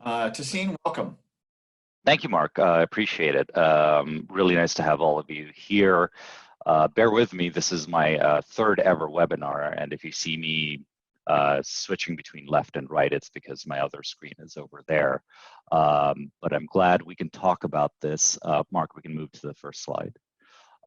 Tassine, welcome. Thank you, Mark. I appreciate it. Really nice to have all of you here. Bear with me, this is my third ever webinar, and if you see me switching between left and right, it's because my other screen is over there. But I'm glad we can talk about this. Mark, we can move to the first slide.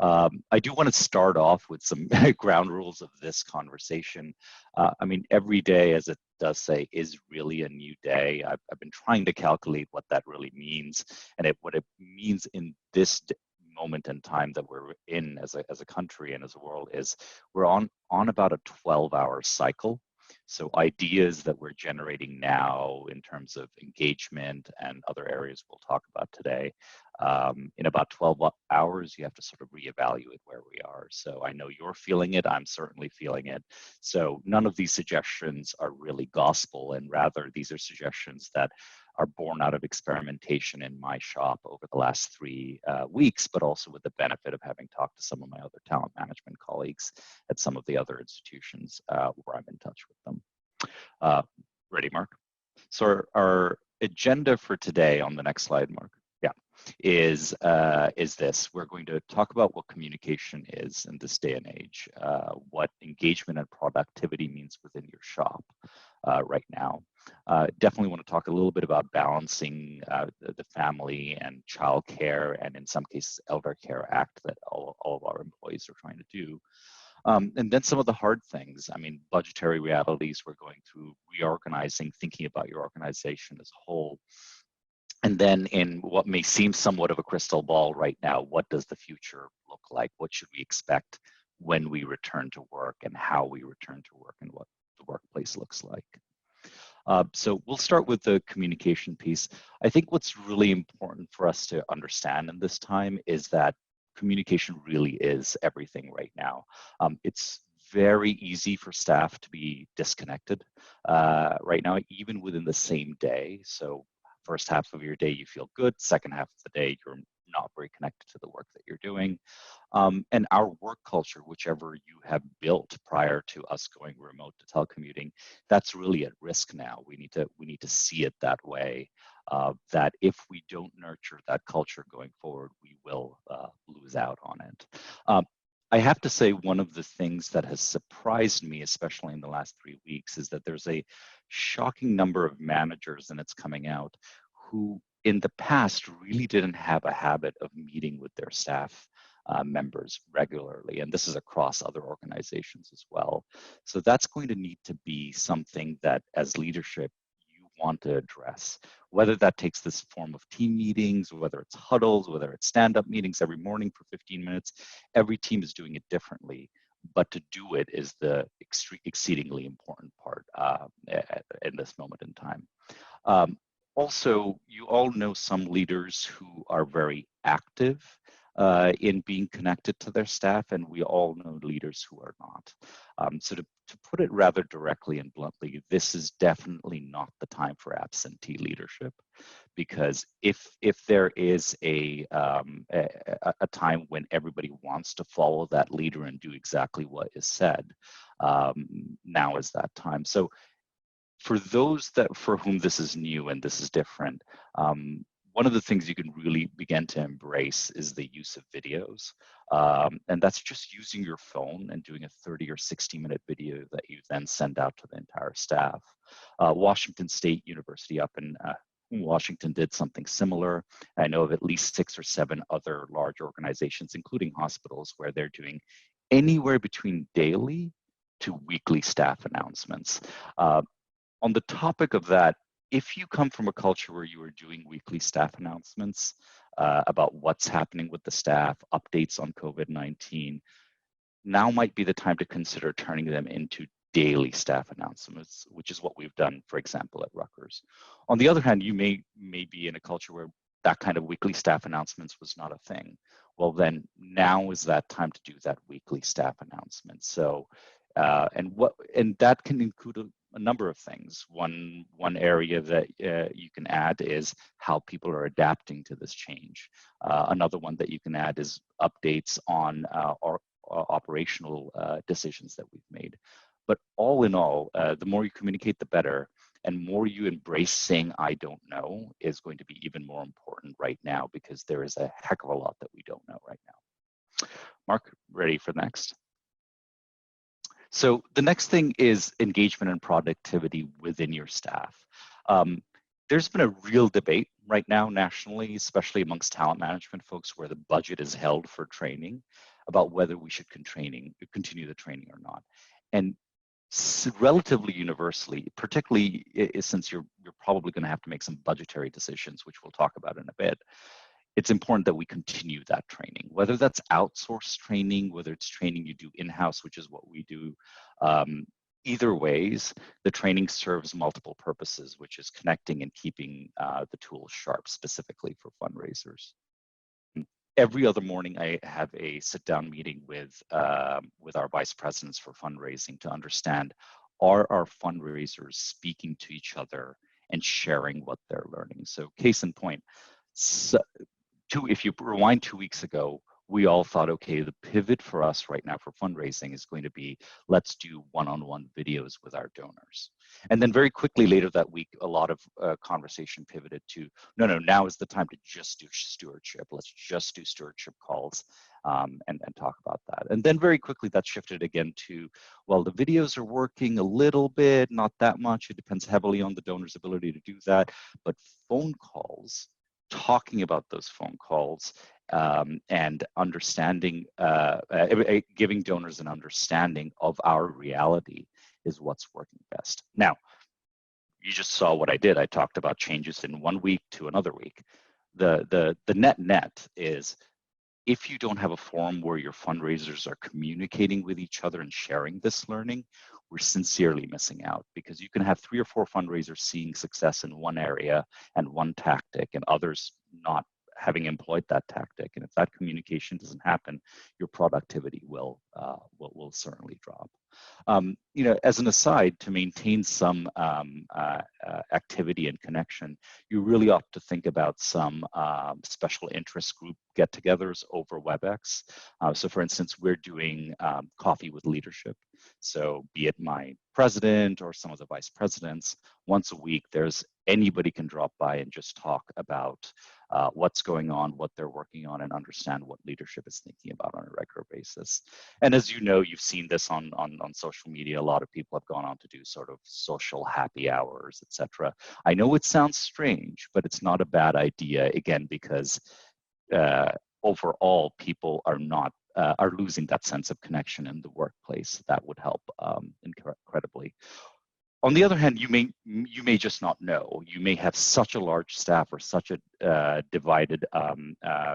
I do want to start off with some ground rules of this conversation. I mean, every day, as it does say, is really a new day. I've been trying to calculate what that really means, and what it means in this moment in time that we're in as a country and as a world is we're on about a 12-hour cycle. So ideas that we're generating now in terms of engagement and other areas we'll talk about today, in about 12 hours, you have to sort of reevaluate where we are. So I know you're feeling it, I'm certainly feeling it. So none of these suggestions are really gospel, and rather these are suggestions that are born out of experimentation in my shop over the last 3 weeks, but also with the benefit of having talked to some of my other talent management colleagues at some of the other institutions where I'm in touch with them. Ready, Mark? So our agenda for today on the next slide, Mark, is this. We're going to talk about what communication is in this day and age, what engagement and productivity means within your shop right now. Definitely want to talk a little bit about balancing the family and childcare, and in some cases, elder care act that all of our employees are trying to do. And then some of the hard things. I mean, budgetary realities. We're going through reorganizing, thinking about your organization as a whole. And then in what may seem somewhat of a crystal ball right now, what does the future look like? What should we expect when we return to work, and how we return to work, and what the workplace looks like? So we'll start with the communication piece. I think what's really important for us to understand in this time is that communication really is everything right now. It's very easy for staff to be disconnected right now, even within the same day. So first half of your day, you feel good. Second half of the day, you're not very connected to the work that you're doing. And our work culture, whichever you have built prior to us going remote to telecommuting, that's really at risk now. We need to see it that way, that if we don't nurture that culture going forward, we will lose out on it. I have to say, one of the things that has surprised me, especially in the last 3 weeks, is that there's a shocking number of managers, and it's coming out, who in the past really didn't have a habit of meeting with their staff members regularly. And this is across other organizations as well. So that's going to need to be something that as leadership, you want to address, whether that takes this form of team meetings, whether it's huddles, whether it's stand-up meetings every morning for 15 minutes. Every team is doing it differently, but to do it is the exceedingly important part in this moment in time. Also, you all know some leaders who are very active in being connected to their staff, and we all know leaders who are not. So to put it rather directly and bluntly, this is definitely not the time for absentee leadership, because if there is a time when everybody wants to follow that leader and do exactly what is said, now is that time. So for those for whom this is new and this is different, one of the things you can really begin to embrace is the use of videos. And that's just using your phone and doing a 30 or 60-minute video that you then send out to the entire staff. Washington State University up in Washington did something similar. I know of at least 6 or 7 other large organizations, including hospitals, where they're doing anywhere between daily to weekly staff announcements. On the topic of that, if you come from a culture where you are doing weekly staff announcements about what's happening with the staff, updates on COVID-19, now might be the time to consider turning them into daily staff announcements, which is what we've done, for example, at Rutgers. On the other hand, you may be in a culture where that kind of weekly staff announcements was not a thing. Well, then now is that time to do that weekly staff announcement. So, and that can include a number of things. One area that you can add is how people are adapting to this change. Another one that you can add is updates on our operational decisions that we've made. But all in all, the more you communicate, the better. And more you embrace saying, I don't know, is going to be even more important right now, because there is a heck of a lot that we don't know right now. Mark, ready for next? So the next thing is engagement and productivity within your staff. There's been a real debate right now nationally, especially amongst talent management folks, where the budget is held for training, about whether we should continue the training or not. And relatively universally, particularly since you're probably going to have to make some budgetary decisions, which we'll talk about in a bit, it's important that we continue that training, whether that's outsourced training, whether it's training you do in-house, which is what we do. Either ways, the training serves multiple purposes, which is connecting and keeping the tools sharp, specifically for fundraisers. Every other morning, I have a sit-down meeting with our vice presidents for fundraising to understand, are our fundraisers speaking to each other and sharing what they're learning? So case in point, if you rewind 2 weeks ago, we all thought, okay, the pivot for us right now for fundraising is going to be, let's do one-on-one videos with our donors. And then very quickly later that week, a lot of conversation pivoted to, no, now is the time to just do stewardship. Let's just do stewardship calls and talk about that. And then very quickly that shifted again to, well, the videos are working a little bit, not that much. It depends heavily on the donor's ability to do that. But phone calls, talking about those phone calls, and understanding, giving donors an understanding of our reality is what's working best. Now, you just saw what I did. I talked about changes in 1 week to another week. The net is, if you don't have a forum where your fundraisers are communicating with each other and sharing this learning, we're sincerely missing out, because you can have 3 or 4 fundraisers seeing success in one area and one tactic, and others not having employed that tactic. And if that communication doesn't happen, your productivity will certainly drop. As an aside, to maintain some activity and connection, you really ought to think about some special interest group get-togethers over WebEx. So for instance, we're doing coffee with leadership. So be it my president or some of the vice presidents, once a week, anybody can drop by and just talk about what's going on, what they're working on, and understand what leadership is thinking about on a regular basis. And as you know, you've seen this on social media. A lot of people have gone on to do sort of social happy hours, etc. I know it sounds strange, but it's not a bad idea, again, because overall people are losing that sense of connection in the workplace. That would help incredibly. On the other hand, you may just not know. You may have such a large staff or such a divided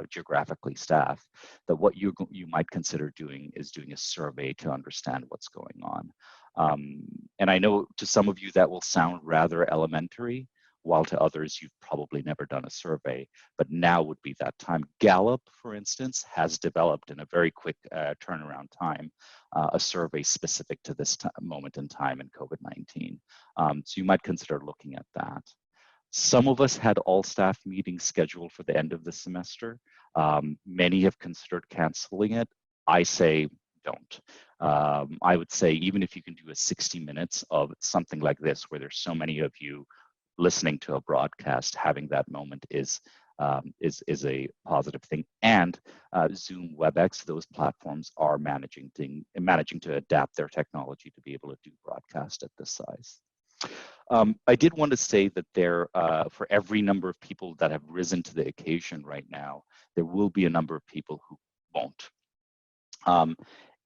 geographically staff that what you might consider doing is doing a survey to understand what's going on. And I know to some of you that will sound rather elementary, while to others you've probably never done a survey, but now would be that time. Gallup, for instance, has developed in a very quick turnaround time a survey specific to this moment in time in COVID-19. So you might consider looking at that. Some of us had all staff meetings scheduled for the end of the semester. Many have considered canceling it. I say don't. I would say even if you can do a 60 minutes of something like this, where there's so many of you listening to a broadcast, having that moment is a positive thing. And Zoom, WebEx, those platforms are managing to adapt their technology to be able to do broadcast at this size. I did want to say that for every number of people that have risen to the occasion right now, there will be a number of people who won't.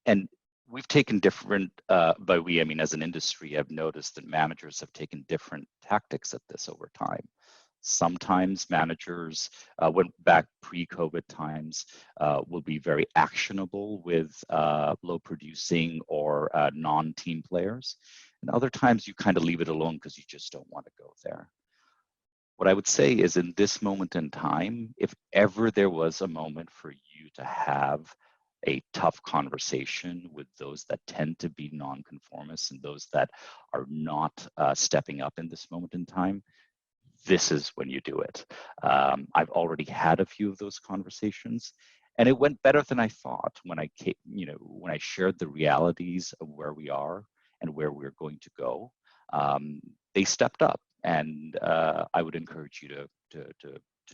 And we've taken different, by we, I mean, as an industry, I've noticed that managers have taken different tactics at this over time. Sometimes managers, went back pre-COVID times, will be very actionable with low producing or non-team players. And other times you kind of leave it alone because you just don't want to go there. What I would say is, in this moment in time, if ever there was a moment for you to have a tough conversation with those that tend to be nonconformists and those that are not stepping up in this moment in time, this is when you do it. I've already had a few of those conversations, and it went better than I thought when I when I shared the realities of where we are and where we're going to go. they stepped up, and I would encourage you to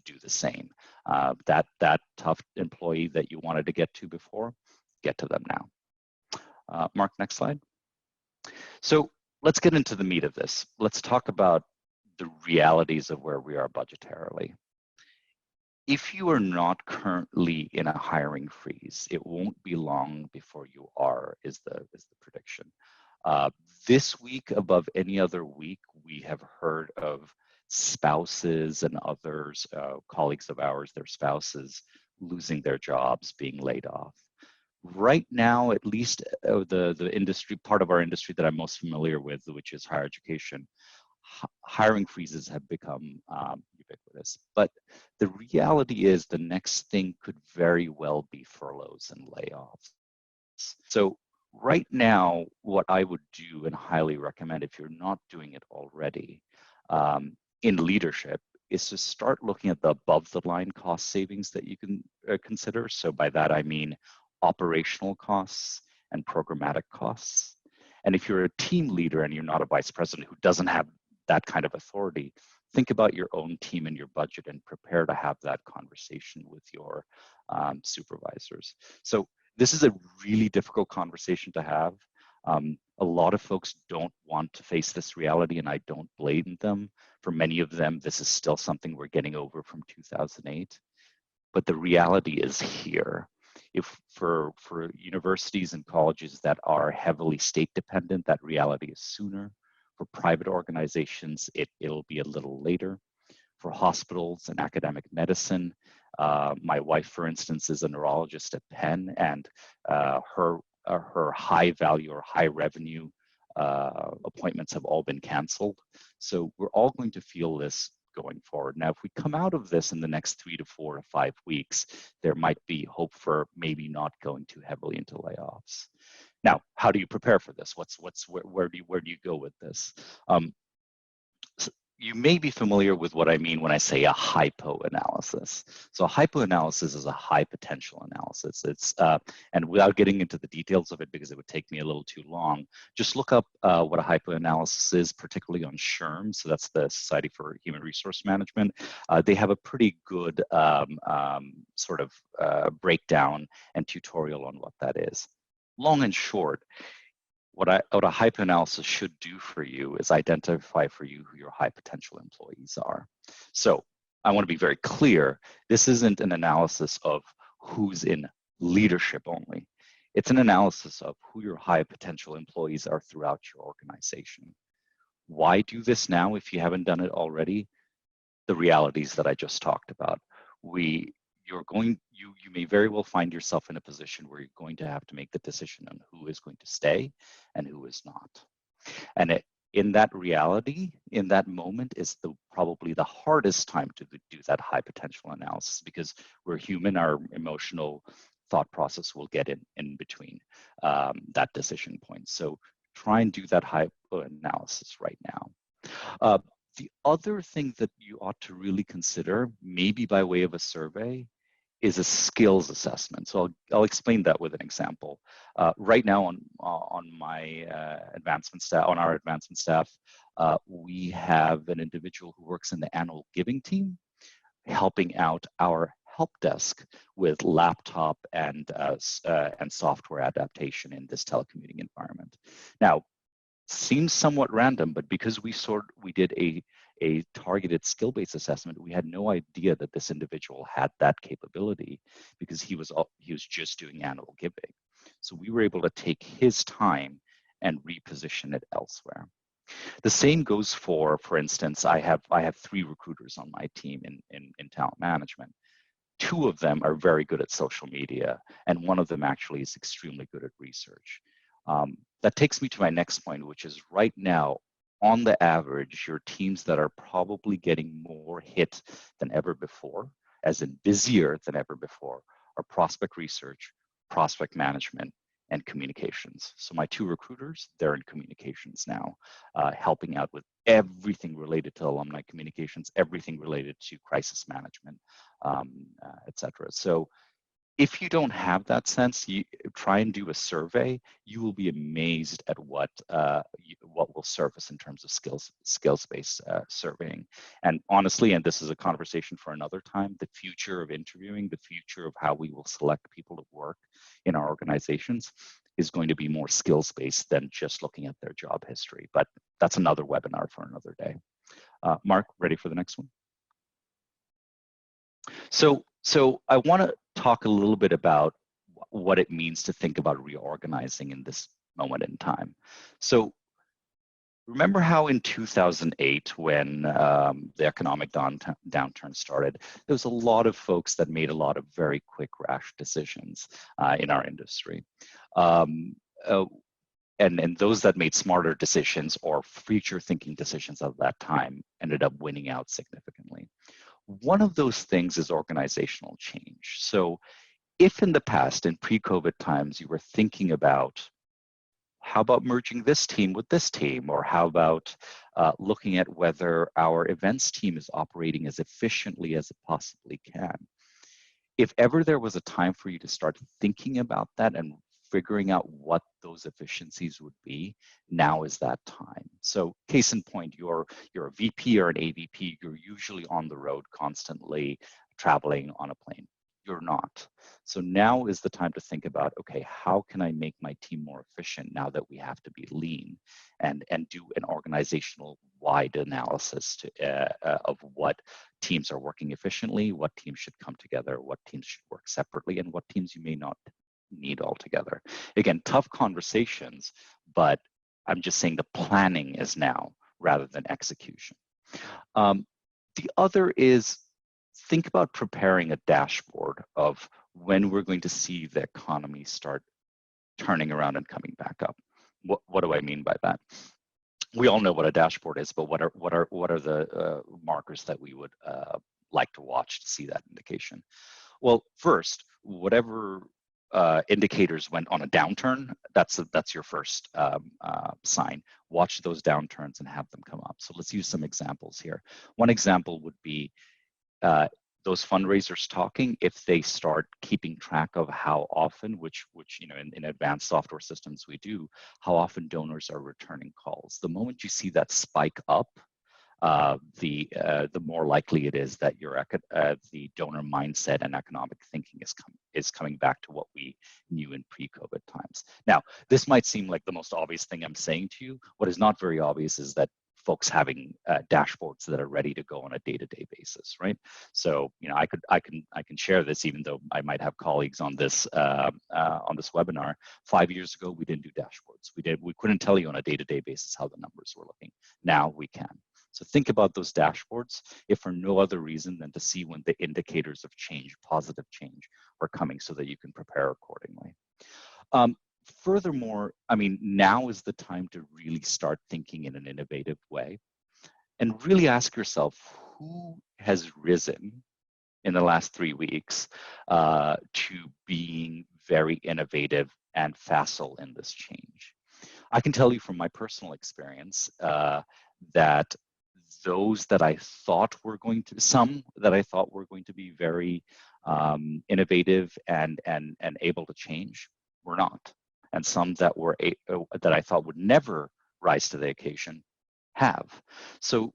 do the same. That tough employee that you wanted to get to before, get to them now. Mark, next slide. So let's get into the meat of this. Let's talk about the realities of where we are budgetarily. If you are not currently in a hiring freeze, it won't be long before you are, is the prediction. This week, above any other week, we have heard of spouses and others, colleagues of ours, their spouses losing their jobs, being laid off. Right now, at least the industry, part of our industry that I'm most familiar with, which is higher education, hiring freezes have become ubiquitous. But the reality is the next thing could very well be furloughs and layoffs. So right now, what I would do and highly recommend, if you're not doing it already, in leadership, is to start looking at the above the line cost savings that you can consider. So by that, I mean operational costs and programmatic costs. And if you're a team leader and you're not a vice president who doesn't have that kind of authority, think about your own team and your budget and prepare to have that conversation with your supervisors. So this is a really difficult conversation to have. A lot of folks don't want to face this reality, and I don't blame them. For many of them, this is still something we're getting over from 2008. But the reality is here. If for universities and colleges that are heavily state dependent, that reality is sooner. For private organizations, it'll be a little later. For hospitals and academic medicine, my wife, for instance, is a neurologist at Penn, and her high value or high revenue appointments have all been canceled. So we're all going to feel this going forward. Now, if we come out of this in the next 3 to 4 to 5 weeks, there might be hope for maybe not going too heavily into layoffs. Now, how do you prepare for this? Where do you go with this? So you may be familiar with what I mean when I say a hypo analysis. So a hypo analysis is a high potential analysis. It's and without getting into the details of it because it would take me a little too long, just look up what a hypo analysis is, particularly on SHRM. So that's the Society for Human Resource Management. They have a pretty good sort of breakdown and tutorial on what that is. Long and short, what a hypo analysis should do for you is identify for you who your high potential employees are. So I want to be very clear, this isn't an analysis of who's in leadership only. It's an analysis of who your high potential employees are throughout your organization. Why do this now if you haven't done it already? The realities that I just talked about. You may very well find yourself in a position where you're going to have to make the decision on who is going to stay and who is not. And in that reality, in that moment, is probably the hardest time to do that high potential analysis, because we're human, our emotional thought process will get in between that decision point. So try and do that high analysis right now. The other thing that you ought to really consider, maybe by way of a survey, is a skills assessment. So I'll explain that with an example. Right now on my advancement staff, on our advancement staff, we have an individual who works in the annual giving team, helping out our help desk with laptop and software adaptation in this telecommuting environment. Now, seems somewhat random, but because we did a targeted skill-based assessment, we had no idea that this individual had that capability because he was just doing annual giving. So we were able to take his time and reposition it elsewhere. The same goes for instance, I have 3 recruiters on my team in talent management. 2 of them are very good at social media, and 1 of them actually is extremely good at research. That takes me to my next point, which is right now, on the average, your teams that are probably getting more hit than ever before, as in busier than ever before, are prospect research, prospect management, and communications. So my 2 recruiters, they're in communications now, helping out with everything related to alumni communications, everything related to crisis management, et cetera. So If you don't have that sense, you try and do a survey. You will be amazed at what will surface in terms of skills-based surveying. And honestly, and this is a conversation for another time, the future of interviewing, the future of how we will select people to work in our organizations is going to be more skills-based than just looking at their job history. But that's another webinar for another day. Mark, ready for the next one? So I want to talk a little bit about what it means to think about reorganizing in this moment in time. So remember how in 2008, when the economic downturn started, there was a lot of folks that made a lot of very quick, rash decisions in our industry. And those that made smarter decisions or future thinking decisions at that time ended up winning out significantly. One of those things is organizational change. So if in the past, in pre-COVID times, you were thinking about how about merging this team with this team, or how about looking at whether our events team is operating as efficiently as it possibly can. If ever there was a time for you to start thinking about that and figuring out what those efficiencies would be, now is that time. So case in point, you're a VP or an AVP, you're usually on the road constantly traveling on a plane. You're not. So now is the time to think about, okay, how can I make my team more efficient now that we have to be lean, and do an organizational wide analysis of what teams are working efficiently, what teams should come together, what teams should work separately, and what teams you may not need altogether. Again, tough conversations, but I'm just saying the planning is now rather than execution. The other is, think about preparing a dashboard of when we're going to see the economy start turning around and coming back up. What do I mean by that? We all know what a dashboard is, but what are the markers that we would like to watch to see that indication? Well, first, whatever indicators went on a downturn, that's your first sign. Watch those downturns and have them come up. So let's use some examples here. One example would be those fundraisers talking, if they start keeping track of how often, which in advanced software systems we do, how often donors are returning calls. The moment you see that spike up, the more likely it is that the donor mindset and economic thinking is coming back to what we knew in pre-COVID times. Now, this might seem like the most obvious thing I'm saying to you. What is not very obvious is that folks having dashboards that are ready to go on a day-to-day basis, right? So, I can share this, even though I might have colleagues on this webinar. 5 years ago, we didn't do dashboards. We couldn't tell you on a day-to-day basis how the numbers were looking. Now we can. So think about those dashboards, if for no other reason than to see when the indicators of change, positive change, are coming, so that you can prepare accordingly. Furthermore, now is the time to really start thinking in an innovative way, and really ask yourself, who has risen in the last 3 weeks to being very innovative and facile in this change? I can tell you from my personal experience that those that I thought were going to be very innovative and able to change were not, and some that I thought would never rise to the occasion have. So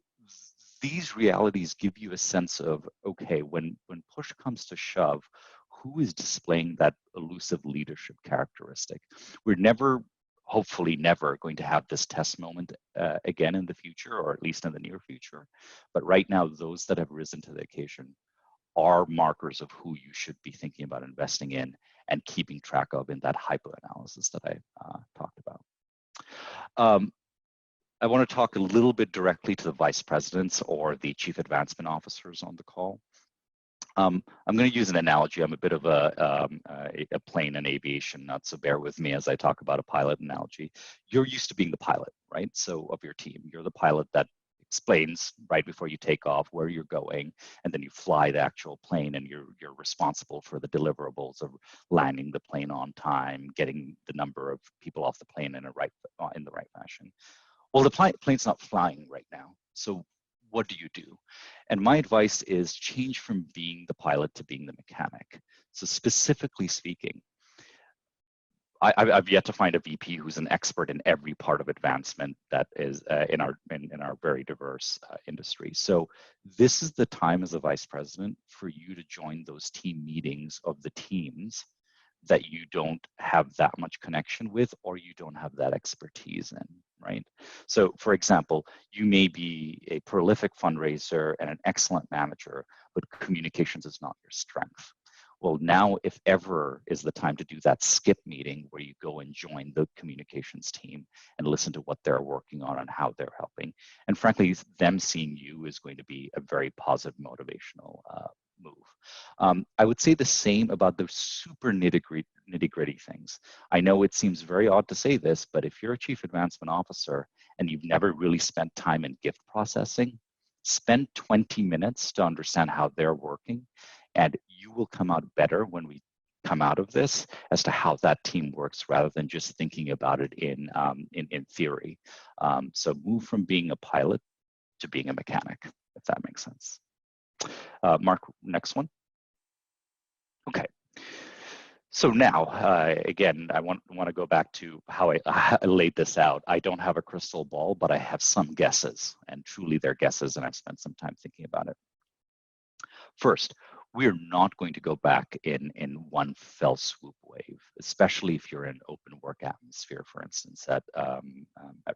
these realities give you a sense of, okay, when push comes to shove, who is displaying that elusive leadership characteristic? We're hopefully never going to have this test moment again in the future, or at least in the near future. But right now, those that have risen to the occasion are markers of who you should be thinking about investing in and keeping track of in that hypo analysis that I talked about. I want to talk a little bit directly to the vice presidents or the chief advancement officers on the call. I'm going to use an analogy. I'm a bit of a plane in aviation nut, so bear with me as I talk about a pilot analogy. You're used to being the pilot, right? So of your team, you're the pilot that explains right before you take off where you're going, and then you fly the actual plane, and you're responsible for the deliverables of landing the plane on time, getting the number of people off the plane in the right fashion. Well, the plane's not flying right now, so what do you do? And my advice is change from being the pilot to being the mechanic. So specifically speaking, I've yet to find a VP who's an expert in every part of advancement that is in our very diverse industry. So this is the time as a vice president for you to join those team meetings of the teams that you don't have that much connection with or you don't have that expertise in, right? So for example, you may be a prolific fundraiser and an excellent manager, but communications is not your strength. Well, now, if ever, is the time to do that skip meeting where you go and join the communications team and listen to what they're working on and how they're helping. And frankly, them seeing you is going to be a very positive motivational move. I would say the same about the super nitty-gritty things. I know it seems very odd to say this, but if you're a chief advancement officer and you've never really spent time in gift processing, spend 20 minutes to understand how they're working, and you will come out better when we come out of this as to how that team works rather than just thinking about it in theory. So move from being a pilot to being a mechanic, if that makes sense. Mark, next one. Okay. So now, again, I want to go back to how I laid this out. I don't have a crystal ball, but I have some guesses, and truly they're guesses, and I've spent some time thinking about it. First, we are not going to go back in one fell swoop wave, especially if you're in an open work atmosphere, for instance, at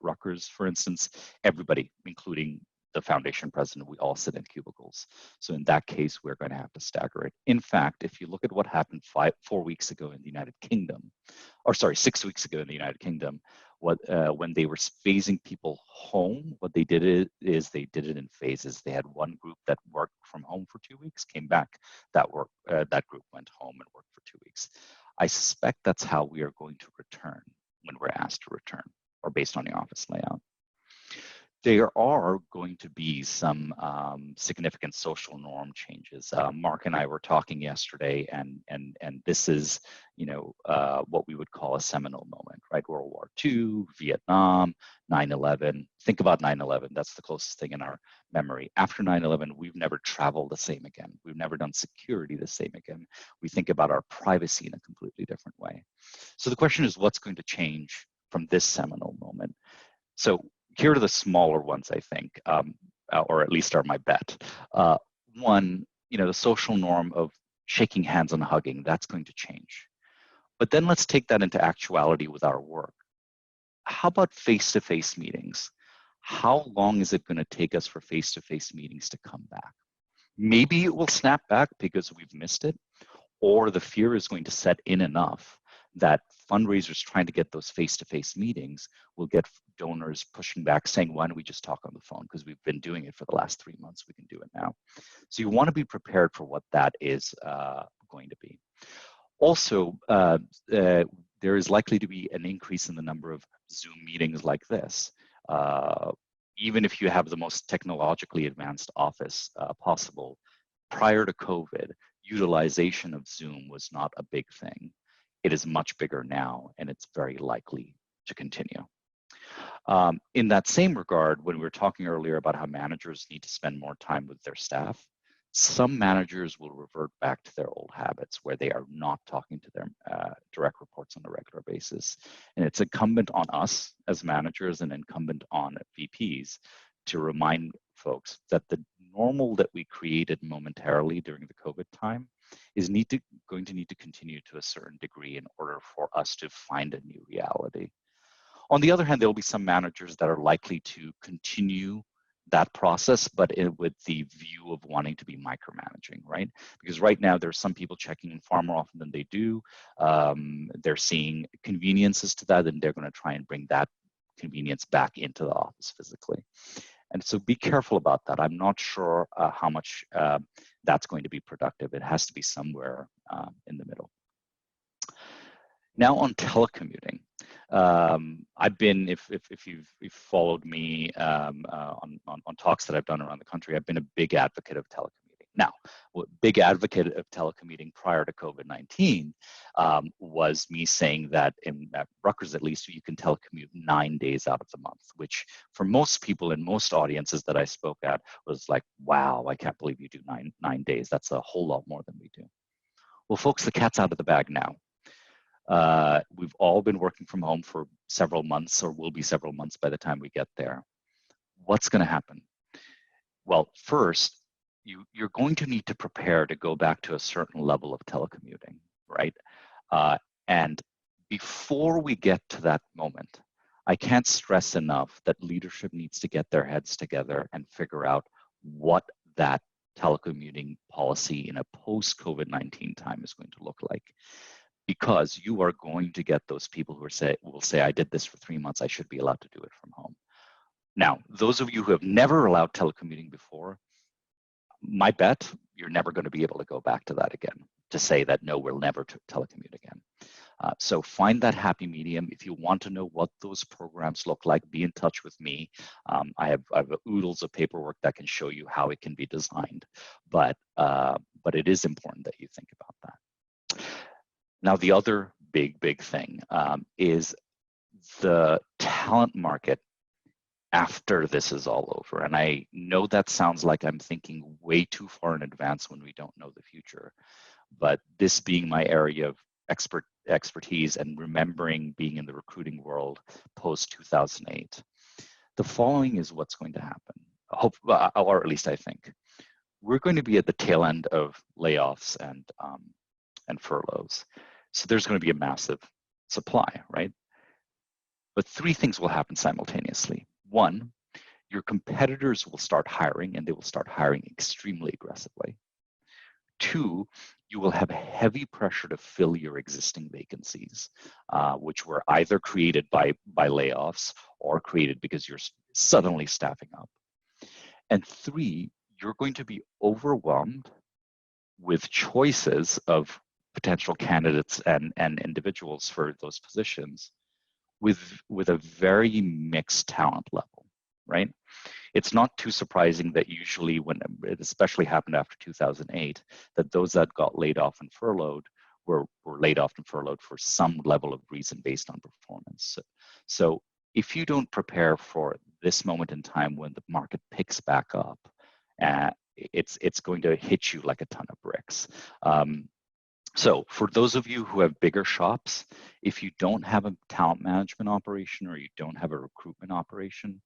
Rutgers, for instance, everybody, including the foundation president, we all sit in cubicles. So in that case, we're going to have to stagger it. In fact, if you look at what happened 4 weeks ago in the United Kingdom, or sorry, 6 weeks ago in the United Kingdom, when they were phasing people home, what they did is they did it in phases. They had one group that worked from home for 2 weeks, came back, that group went home and worked for 2 weeks. I suspect that's how we are going to return when we're asked to return, or based on the office layout. There are going to be some significant social norm changes. Mark and I were talking yesterday, and this is, what we would call a seminal moment, right? World War II, Vietnam, 9/11. Think about 9/11. That's the closest thing in our memory. After 9/11, we've never traveled the same again. We've never done security the same again. We think about our privacy in a completely different way. So the question is, what's going to change from this seminal moment? So here are the smaller ones, I think, or at least are my bet. One, the social norm of shaking hands and hugging, that's going to change. But then let's take that into actuality with our work. How about face-to-face meetings? How long is it going to take us for face-to-face meetings to come back? Maybe it will snap back because we've missed it, or the fear is going to set in enough that fundraisers trying to get those face-to-face meetings will get donors pushing back saying, why don't we just talk on the phone? Because we've been doing it for the last 3 months, we can do it now. So you want to be prepared for what that is going to be. Also, there is likely to be an increase in the number of Zoom meetings like this. Even if you have the most technologically advanced office possible, prior to COVID, utilization of Zoom was not a big thing. It is much bigger now, and it's very likely to continue. In that same regard, when we were talking earlier about how managers need to spend more time with their staff, some managers will revert back to their old habits where they are not talking to their direct reports on a regular basis. And it's incumbent on us as managers and incumbent on VPs to remind folks that the normal that we created momentarily during the COVID time is going to need to continue to a certain degree in order for us to find a new reality. On the other hand, there will be some managers that are likely to continue that process, but with the view of wanting to be micromanaging, right? Because right now there's some people checking in far more often than they do. They're seeing conveniences to that, and they're going to try and bring that convenience back into the office physically. And so be careful about that. I'm not sure how much that's going to be productive. It has to be somewhere in the middle. Now on telecommuting. I've been, if you've followed me on talks that I've done around the country, I've been a big advocate of telecommuting. Now, what big advocate of telecommuting prior to COVID-19 was me saying that at Rutgers, at least, you can telecommute 9 days out of the month, which for most people in most audiences that I spoke at was like, wow, I can't believe you do nine days. That's a whole lot more than we do. Well, folks, the cat's out of the bag now. We've all been working from home for several months, or will be several months by the time we get there. What's going to happen? Well, first, you're going to need to prepare to go back to a certain level of telecommuting, right? And before we get to that moment, I can't stress enough that leadership needs to get their heads together and figure out what that telecommuting policy in a post-COVID-19 time is going to look like. Because you are going to get those people who will say, I did this for 3 months, I should be allowed to do it from home. Now, those of you who have never allowed telecommuting before, my bet, you're never going to be able to go back to that again, to say that, no, we'll never telecommute again. So find that happy medium. If you want to know what those programs look like, be in touch with me. I have oodles of paperwork that can show you how it can be designed, but it is important that you think about that. Now, the other big thing is the talent market after this is all over. And I know that sounds like I'm thinking way too far in advance when we don't know the future, but this being my area of expertise and remembering being in the recruiting world post 2008, the following is what's going to happen. Or at least I think. We're going to be at the tail end of layoffs and furloughs. So there's going to be a massive supply, right? But 3 things will happen simultaneously. 1, your competitors will start hiring, and they will start hiring extremely aggressively. 2, you will have heavy pressure to fill your existing vacancies, which were either created by layoffs or created because you're suddenly staffing up. And 3, you're going to be overwhelmed with choices of potential candidates and individuals for those positions with a very mixed talent level, right? It's not too surprising that usually when it especially happened after 2008, that those that got laid off and furloughed were laid off and furloughed for some level of reason based on performance. So if you don't prepare for this moment in time when the market picks back up, it's going to hit you like a ton of bricks. So for those of you who have bigger shops, if you don't have a talent management operation or you don't have a recruitment operation,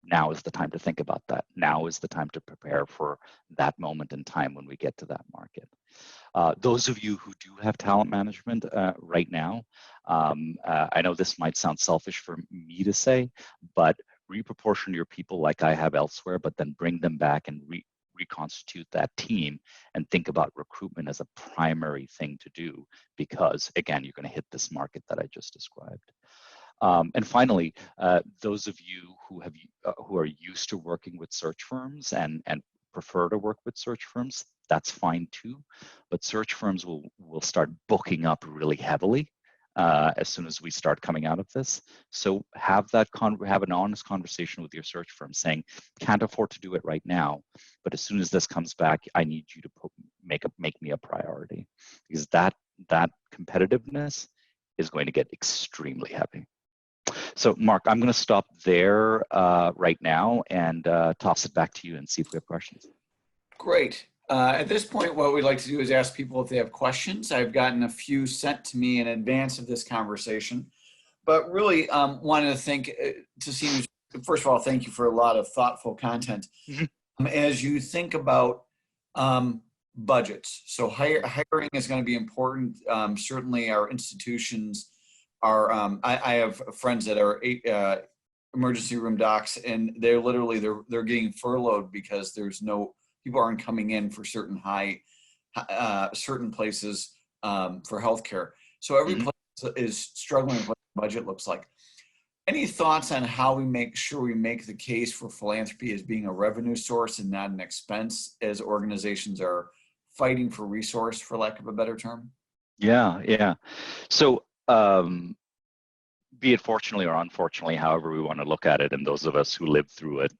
now is the time to think about that. Now is the time to prepare for that moment in time when we get to that market. Those of you who do have talent management right now, I know this might sound selfish for me to say, but reproportion your people like I have elsewhere, but then bring them back and reconstitute that team and think about recruitment as a primary thing to do, because again, you're going to hit this market that I just described. And finally, those of you who are used to working with search firms and prefer to work with search firms, that's fine too. But search firms will start booking up really heavily as soon as we start coming out of this. So have an honest conversation with your search firm saying, can't afford to do it right now, but as soon as this comes back, I need you to make me a priority, because that competitiveness is going to get extremely heavy. So Mark, I'm going to stop there right now and toss it back to you and see if we have questions. Great. At this point, what we'd like to do is ask people if they have questions. I've gotten a few sent to me in advance of this conversation, but really wanted to thank Tasim. First of all, thank you for a lot of thoughtful content. Mm-hmm. As you think about budgets, so hiring is going to be important. Certainly our institutions are, I have friends that are emergency room docs, and they're literally, they're getting furloughed because there's no, people aren't coming in for certain certain places for healthcare. So every place is struggling with what the budget looks like. Any thoughts on how we make sure we make the case for philanthropy as being a revenue source and not an expense, as organizations are fighting for resource, for lack of a better term? Yeah. So be it fortunately or unfortunately, however we want to look at it, and those of us who lived through it,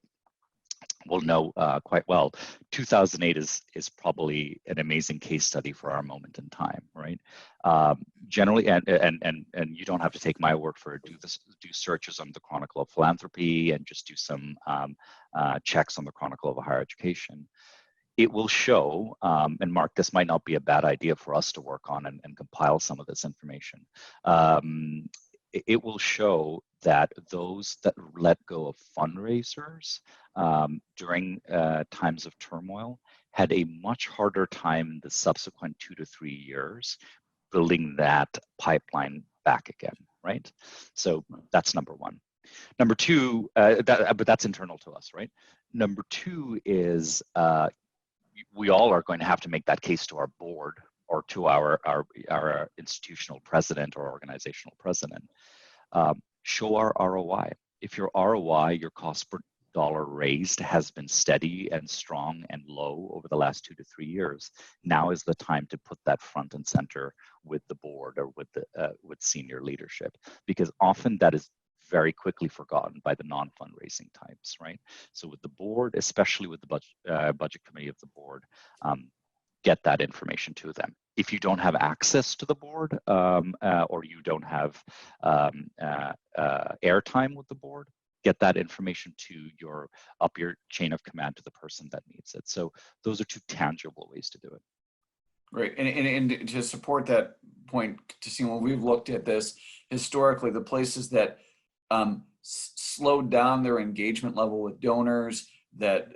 will know quite well. 2008 is probably an amazing case study for our moment in time, right? Generally, and you don't have to take my word for it. Do searches on the Chronicle of Philanthropy and just do some checks on the Chronicle of Higher Education. It will show, and Mark, this might not be a bad idea for us to work on and compile some of this information. It will show that those that let go of fundraisers during times of turmoil had a much harder time in the subsequent 2 to 3 years building that pipeline back again, right? So that's number one. Number two, but that's internal to us, right? Number two is we all are going to have to make that case to our board or to our institutional president or organizational president. Show our ROI. If your ROI, your cost per dollar raised, has been steady and strong and low over the last 2 to 3 years, now is the time to put that front and center with the board or with senior leadership, because often that is very quickly forgotten by the non-fundraising types, right? So with the board, especially with the budget committee of the board, get that information to them. If you don't have access to the board or you don't have airtime with the board, get that information to your chain of command, to the person that needs it. So those are two tangible ways to do it. Great. And to support that point, to see when we've looked at this historically, the places that slowed down their engagement level with donors, that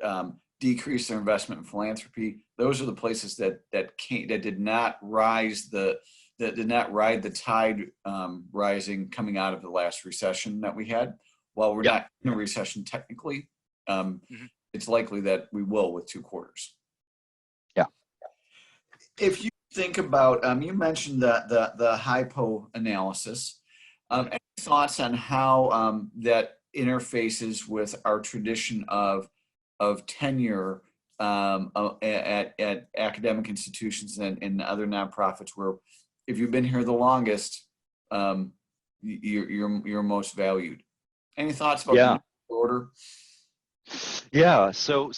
decreased their investment in philanthropy, those are the places that did not ride the tide rising coming out of the last recession that we had. While we're not in a recession technically, it's likely that we will with 2 quarters. Yeah. If you think about, you mentioned the hypo analysis. Any thoughts on how that interfaces with our tradition of tenure at academic institutions and other nonprofits, where if you've been here the longest, you're most valued? Any thoughts about the order? Yeah. So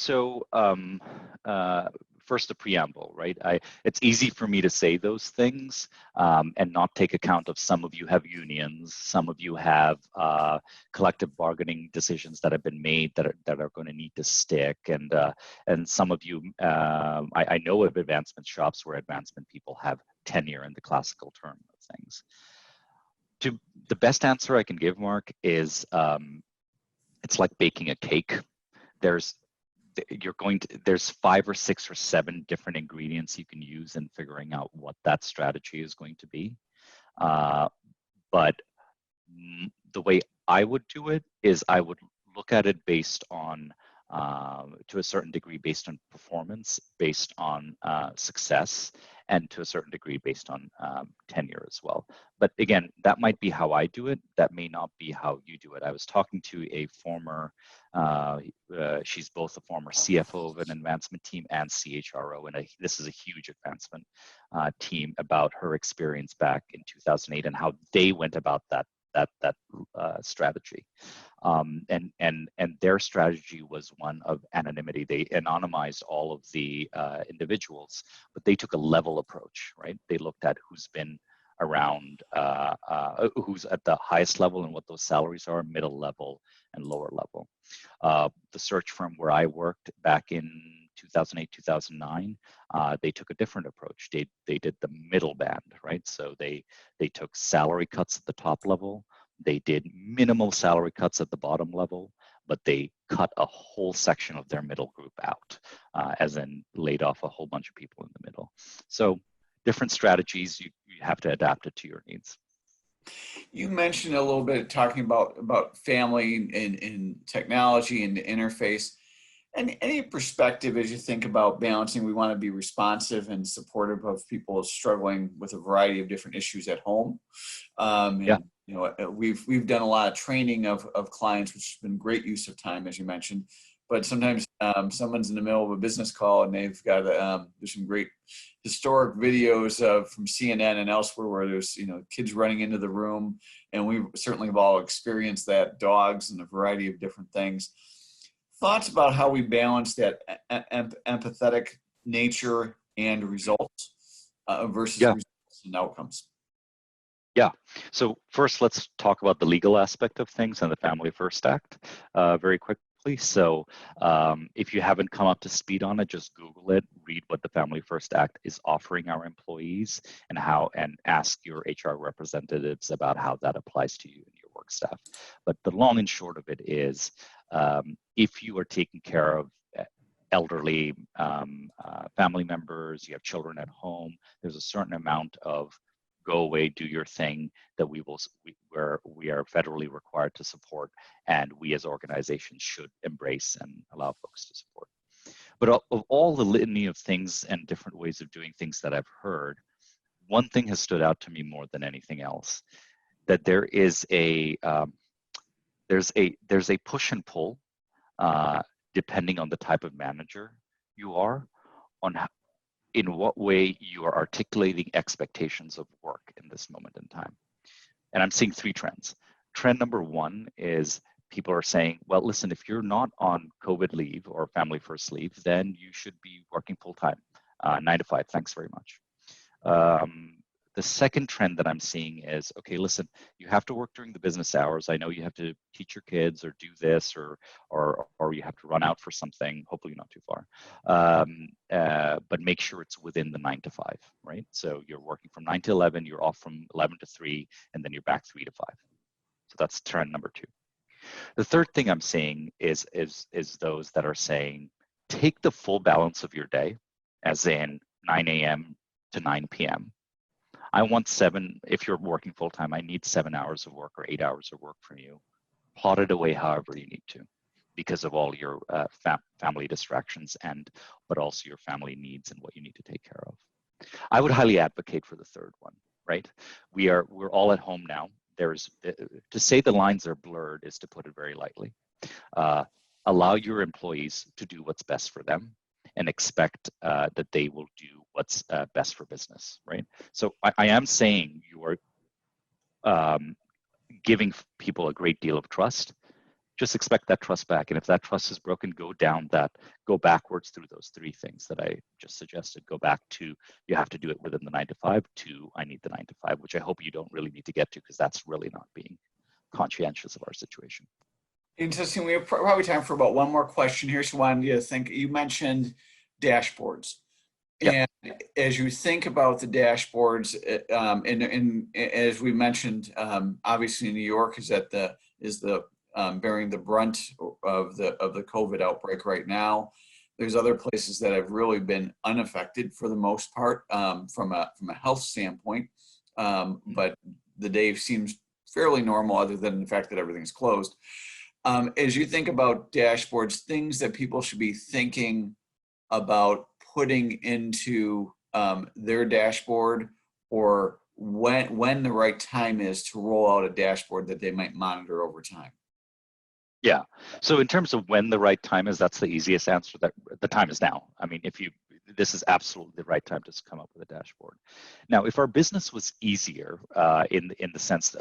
first, the preamble, right? It's easy for me to say those things and not take account of some of you have unions, some of you have collective bargaining decisions that have been made that are going to need to stick, and some of you, I know of advancement shops where advancement people have tenure in the classical term of things. The best answer I can give, Mark, is it's like baking a cake. There's 5 or 6 or 7 different ingredients you can use in figuring out what that strategy is going to be. But the way I would do it is I would look at it based on, to a certain degree, based on performance, based on success, and to a certain degree based on tenure as well. But again, that might be how I do it. That may not be how you do it. I was talking to a former, she's both a former CFO of an advancement team and CHRO, and this is a huge advancement team, about her experience back in 2008 and how they went about that strategy. And their strategy was one of anonymity. They anonymized all of the individuals, but they took a level approach, right? They looked at who's been around, who's at the highest level and what those salaries are, middle level and lower level. The search firm where I worked back in 2008, 2009, they took a different approach. They did the middle band, right? So they took salary cuts at the top level. They did minimal salary cuts at the bottom level, but they cut a whole section of their middle group out, as in laid off a whole bunch of people in the middle. So different strategies, you have to adapt it to your needs. You mentioned a little bit talking about family and technology and the interface. And any perspective as you think about balancing? We want to be responsive and supportive of people struggling with a variety of different issues at home. You know, we've done a lot of training of clients, which has been great use of time, as you mentioned. But sometimes someone's in the middle of a business call and they've got there's some great historic videos from CNN and elsewhere where there's kids running into the room, and we certainly have all experienced that, dogs and a variety of different things. thoughts about how we balance that empathetic nature and results versus Yeah. results and outcomes? Yeah. So first, let's talk about the legal aspect of things and the Family First Act very quickly. So if you haven't come up to speed on it, just Google it, read what the Family First Act is offering our employees and ask your HR representatives about how that applies to you and your work staff. But the long and short of it is, if you are taking care of elderly family members, you have children at home, there's a certain amount of go away, do your thing that where we are federally required to support, and we as organizations should embrace and allow folks to support. But of all the litany of things and different ways of doing things that I've heard, one thing has stood out to me more than anything else: that there's a push and pull depending on the type of manager you are, on in what way you are articulating expectations of work in this moment in time. And I'm seeing three trends. Trend number one is people are saying, well, listen, if you're not on COVID leave or family first leave, then you should be working full time, 9 to 5. Thanks very much. The second trend that I'm seeing is, okay, listen, you have to work during the business hours. I know you have to teach your kids or do this or you have to run out for something, hopefully not too far. But make sure it's within the 9 to 5, right? So you're working from 9 to 11, you're off from 11 to 3, and then you're back 3 to 5. So that's trend number two. The third thing I'm seeing is those that are saying, take the full balance of your day, as in 9 a.m. to 9 p.m. I want if you're working full time, I need 7 hours of work or 8 hours of work from you. Plot it away however you need to, because of all your family distractions but also your family needs and what you need to take care of. I would highly advocate for the third one, right? We're all at home now. To say the lines are blurred is to put it very lightly. Allow your employees to do what's best for them, and expect that they will do what's best for business, right? So I am saying you are giving people a great deal of trust. Just expect that trust back. And if that trust is broken, go backwards through those three things that I just suggested. Go back to, you have to do it within the 9 to 5, to I need the 9 to 5, which I hope you don't really need to get to, because that's really not being conscientious of our situation. Interesting. We have probably time for about one more question here. So, wanted to think. You mentioned dashboards, Yep. and as you think about the dashboards, and as we mentioned, obviously New York is bearing the brunt of the COVID outbreak right now. There's other places that have really been unaffected for the most part from a health standpoint, but the day seems fairly normal, other than the fact that everything's closed. As you think about dashboards, things that people should be thinking about putting into their dashboard, or when the right time is to roll out a dashboard that they might monitor over time. Yeah. So in terms of when the right time is, that's the easiest answer. That the time is now. I mean, this is absolutely the right time to come up with a dashboard. Now, if our business was easier, in the sense,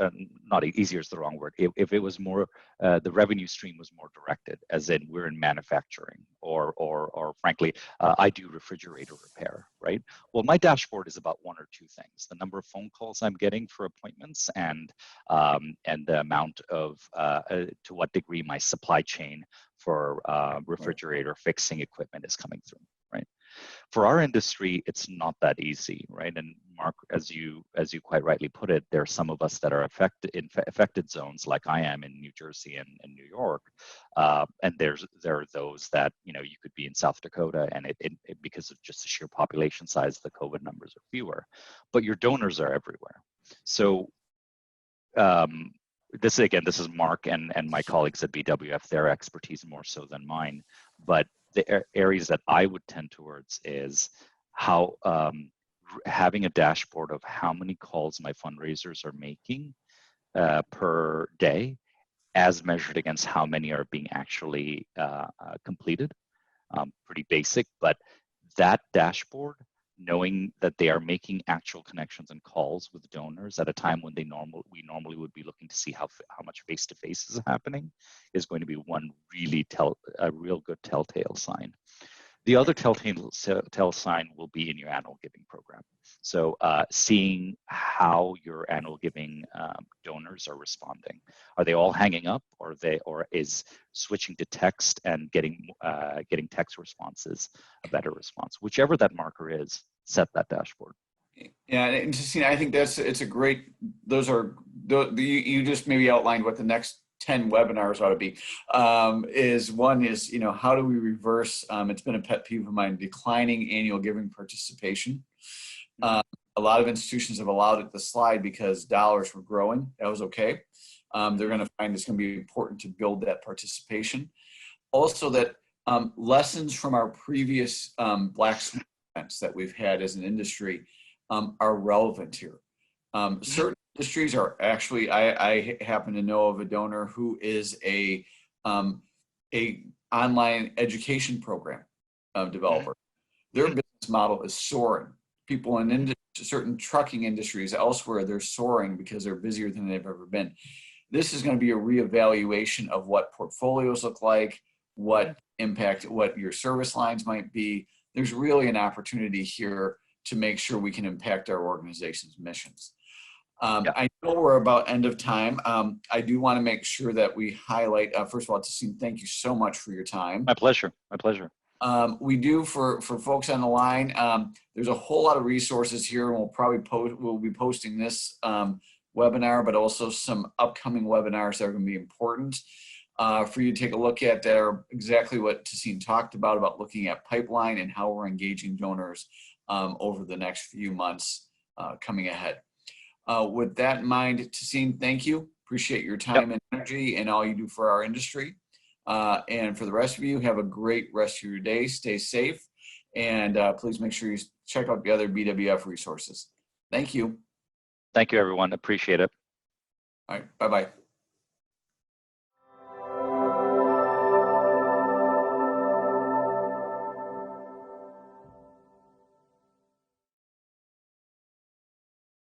not easier is the wrong word. If it was more, the revenue stream was more directed, as in we're in manufacturing, or frankly, I do refrigerator repair, right? Well, my dashboard is about one or two things: the number of phone calls I'm getting for appointments, and the amount of to what degree my supply chain for refrigerator fixing equipment is coming through, right? For our industry, it's not that easy, right? And Mark, as you quite rightly put it, there are some of us that are affected zones, like I am in New Jersey and New York, and there are those that, you could be in South Dakota, and because of just the sheer population size, the COVID numbers are fewer, but your donors are everywhere. So this is Mark and my colleagues at BWF, their expertise more so than mine, but the areas that I would tend towards is how having a dashboard of how many calls my fundraisers are making per day, as measured against how many are being actually completed. Pretty basic, but that dashboard knowing that they are making actual connections and calls with donors at a time when we normally would be looking to see how much face-to-face is happening, is going to be one really a real good telltale sign. The other telltale sign will be in your annual giving program. So seeing how your annual giving donors are responding. Are they all hanging up, or is switching to text and getting text responses a better response? Whichever that marker is, set that dashboard. Yeah, and I think it's a great. You just maybe outlined what the next 10 webinars ought to be. One is, how do we reverse, it's been a pet peeve of mine, declining annual giving participation. A lot of institutions have allowed it to slide because dollars were growing. That was okay. They're going to find it's going to be important to build that participation. Also that lessons from our previous Black Swan events that we've had as an industry are relevant here. Certain industries are actually, I happen to know of a donor who is a online education program developer. Their business model is soaring. People in certain trucking industries elsewhere, they're soaring because they're busier than they've ever been. This is going to be a reevaluation of what portfolios look like, what impact, what your service lines might be. There's really an opportunity here to make sure we can impact our organization's missions. I know we're about end of time. I do want to make sure that we highlight, first of all, Tasim, thank you so much for your time. My pleasure, my pleasure. We do, for folks on the line, there's a whole lot of resources here, and we'll be posting this webinar, but also some upcoming webinars that are going to be important for you to take a look at, that are exactly what Tasim talked about looking at pipeline and how we're engaging donors over the next few months coming ahead. With that in mind, Tasim, thank you. Appreciate your time and energy and all you do for our industry. And for the rest of you, have a great rest of your day. Stay safe. And please make sure you check out the other BWF resources. Thank you. Thank you, everyone. Appreciate it. All right. Bye-bye.